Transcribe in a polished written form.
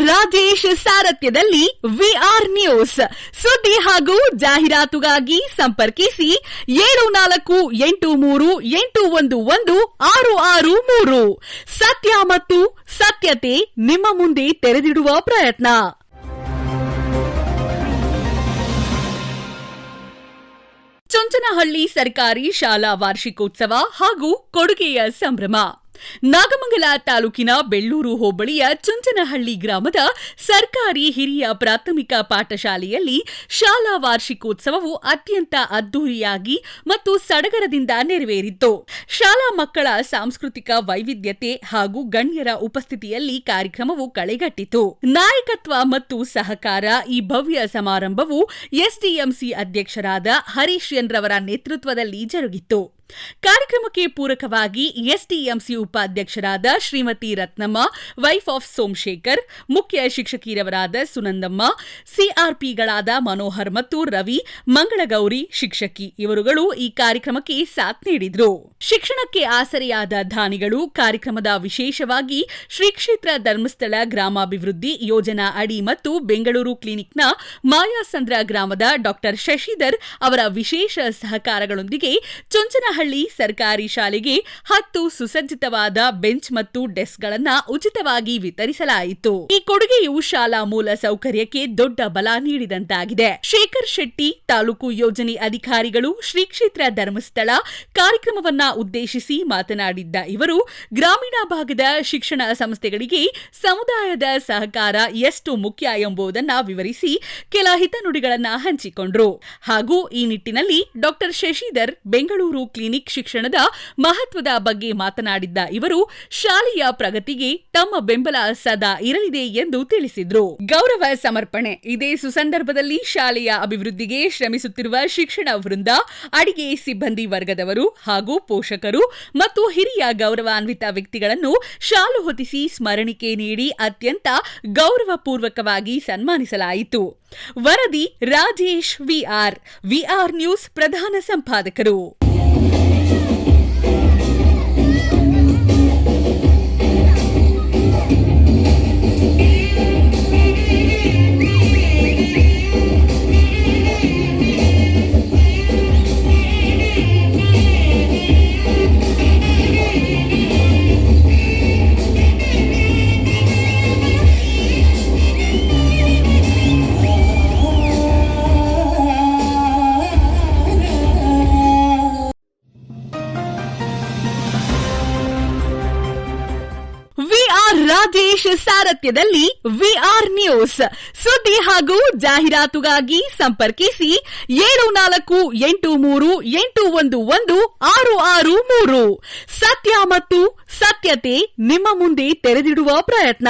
Rajesh ಸಾರಥ್ಯದಲ್ಲಿ VR news ಸುದ್ದಿ ಹಾಗೂ ಜಾಹೀರಾತುಗಾಗಿ ಸಂಪರ್ಕಿಸಿ 7483811663 ಸತ್ಯ ಮತ್ತು ಸತ್ಯತೆ ನಿಮ್ಮ ಮುಂದೆ ತೆರೆದಿಡುವ ಪ್ರಯತ್ನ. ಚುಂಚನಹಳ್ಳಿ ಸರ್ಕಾರಿ ಶಾಲಾ ವಾರ್ಷಿಕೋತ್ಸವ ಹಾಗೂ ಕೊಡುಗೆಯ ಸಂಭ್ರಮ. ನಾಗಮಂಗಲ ತಾಲೂಕಿನ ಬೆಳ್ಳೂರು ಹೋಬಳಿಯ ಚುಂಚನಹಳ್ಳಿ ಗ್ರಾಮದ ಸರ್ಕಾರಿ ಹಿರಿಯ ಪ್ರಾಥಮಿಕ ಪಾಠಶಾಲೆಯಲ್ಲಿ ಶಾಲಾ ವಾರ್ಷಿಕೋತ್ಸವವು ಅತ್ಯಂತ ಅದ್ದೂರಿಯಾಗಿ ಮತ್ತು ಸಡಗರದಿಂದ ನೆರವೇರಿತು. ಶಾಲಾ ಮಕ್ಕಳ ಸಾಂಸ್ಕೃತಿಕ ವೈವಿಧ್ಯತೆ ಹಾಗೂ ಗಣ್ಯರ ಉಪಸ್ಥಿತಿಯಲ್ಲಿ ಕಾರ್ಯಕ್ರಮವು ಕಳೆಗಟ್ಟಿತು. ನಾಯಕತ್ವ ಮತ್ತು ಸಹಕಾರ ಈ ಭವ್ಯ ಸಮಾರಂಭವು ಎಸ್ಡಿಎಂಸಿ ಅಧ್ಯಕ್ಷರಾದ ಹರೀಶ್ ರವರ ನೇತೃತ್ವದಲ್ಲಿ ಜರುಗಿತು. ಕಾರ್ಯಕ್ರಮಕ್ಕೆ ಪೂರಕವಾಗಿ ಎಸ್ಡಿಎಂಸಿ ಉಪಾಧ್ಯಕ್ಷರಾದ ಶ್ರೀಮತಿ ರತ್ನಮ್ಮ, ವೈಫ್ ಆಫ್ ಸೋಮಶೇಖರ್, ಮುಖ್ಯ ಶಿಕ್ಷಕಿಯರವರಾದ ಸುನಂದಮ್ಮ, ಸಿಆರ್ಪಿಗಳಾದ ಮನೋಹರ್ ಮತ್ತು ರವಿ, ಮಂಗಳಗೌರಿ ಶಿಕ್ಷಕಿ ಇವರುಗಳು ಈ ಕಾರ್ಯಕ್ರಮಕ್ಕೆ ಸಾಥ್ ನೀಡಿದ್ರು. ಶಿಕ್ಷಣಕ್ಕೆ ಆಸರೆಯಾದ ದಾನಿಗಳು ಕಾರ್ಯಕ್ರಮದ ವಿಶೇಷವಾಗಿ ಶ್ರೀ ಕ್ಷೇತ್ರ ಧರ್ಮಸ್ಥಳ ಗ್ರಾಮಾಭಿವೃದ್ಧಿ ಯೋಜನಾ ಅಡಿ ಮತ್ತು ಬೆಂಗಳೂರು ಕ್ಲಿನಿಕ್ನ ಮಾಯಾಸಂದ್ರ ಗ್ರಾಮದ ಡಾ ಶಶಿಧರ್ ಅವರ ವಿಶೇಷ ಸಹಕಾರಗಳೊಂದಿಗೆ ಚುಂಚನಹಳ್ಳಿ ಸರ್ಕಾರಿ ಶಾಲೆಗೆ 10 ಸುಸಜ್ಜಿತವಾದ ಬೆಂಚ್ ಮತ್ತು ಡೆಸ್ಕ್ಗಳನ್ನು ಉಚಿತವಾಗಿ ವಿತರಿಸಲಾಯಿತು. ಈ ಕೊಡುಗೆಯು ಶಾಲಾ ಮೂಲ ಸೌಕರ್ಯಕ್ಕೆ ದೊಡ್ಡ ಬಲ ನೀಡಿದಂತಾಗಿದೆ. ಶೇಖರ್ ಶೆಟ್ಟಿ, ತಾಲೂಕು ಯೋಜನೆ ಅಧಿಕಾರಿಗಳು, ಶ್ರೀ ಕ್ಷೇತ್ರ ಧರ್ಮಸ್ಥಳ ಕಾರ್ಯಕ್ರಮವನ್ನ ಉದ್ದೇಶಿಸಿ ಮಾತನಾಡಿದ್ದ ಇವರು ಗ್ರಾಮೀಣ ಭಾಗದ ಶಿಕ್ಷಣ ಸಂಸ್ಥೆಗಳಿಗೆ ಸಮುದಾಯದ ಸಹಕಾರ ಎಷ್ಟು ಮುಖ್ಯ ಎಂಬುದನ್ನು ವಿವರಿಸಿ ಕೆಲ ಹಿತನುಡಿಗಳನ್ನು ಹಂಚಿಕೊಂಡರು. ಹಾಗೂ ಈ ನಿಟ್ಟಿನಲ್ಲಿ ಡಾ ಶಶಿಧರ್ ಬೆಂಗಳೂರು ಕ್ಲಿನಿಕ್ ಶಿಕ್ಷಣದ ಮಹತ್ವದ ಬಗ್ಗೆ ಮಾತನಾಡಿದ್ದ ಇವರು ಶಾಲೆಯ ಪ್ರಗತಿಗೆ ತಮ್ಮ ಬೆಂಬಲ ಸದಾ ಇರಲಿದೆ ಎಂದು ತಿಳಿಸಿದ್ರು. ಗೌರವ ಸಮರ್ಪಣೆ. ಇದೇ ಸುಸಂದರ್ಭದಲ್ಲಿ ಶಾಲೆಯ ಅಭಿವೃದ್ಧಿಗೆ ಶ್ರಮಿಸುತ್ತಿರುವ ಶಿಕ್ಷಣ ವೃಂದ, ಅಡಿಗೆ ಸಿಬ್ಬಂದಿ ವರ್ಗದವರು ಹಾಗೂ ಪೋಷಕರು ಮತ್ತು ಹಿರಿಯ ಗೌರವಾನ್ವಿತ ವ್ಯಕ್ತಿಗಳನ್ನು ಶಾಲು ಹೊತ್ತಿಸಿ ಸ್ಮರಣಿಕೆ ನೀಡಿ ಅತ್ಯಂತ ಗೌರವಪೂರ್ವಕವಾಗಿ ಸನ್ಮಾನಿಸಲಾಯಿತು. ವರದಿ ರಾಜೇಶ್ ವಿಆರ್ ನ್ಯೂಸ್ ಪ್ರಧಾನ ಸಂಪಾದಕರು. ರಾಜೇಶ್ ಸಾರಥ್ಯದಲ್ಲಿ ವಿಆರ್ ನ್ಯೂಸ್ ಸುದ್ದಿ ಹಾಗೂ ಜಾಹೀರಾತುಗಾಗಿ ಸಂಪರ್ಕಿಸಿ 7483811663 ಸತ್ಯ ಮತ್ತು ಸತ್ಯತೆ ನಿಮ್ಮ ಮುಂದೆ ತೆರೆದಿಡುವ ಪ್ರಯತ್ನ.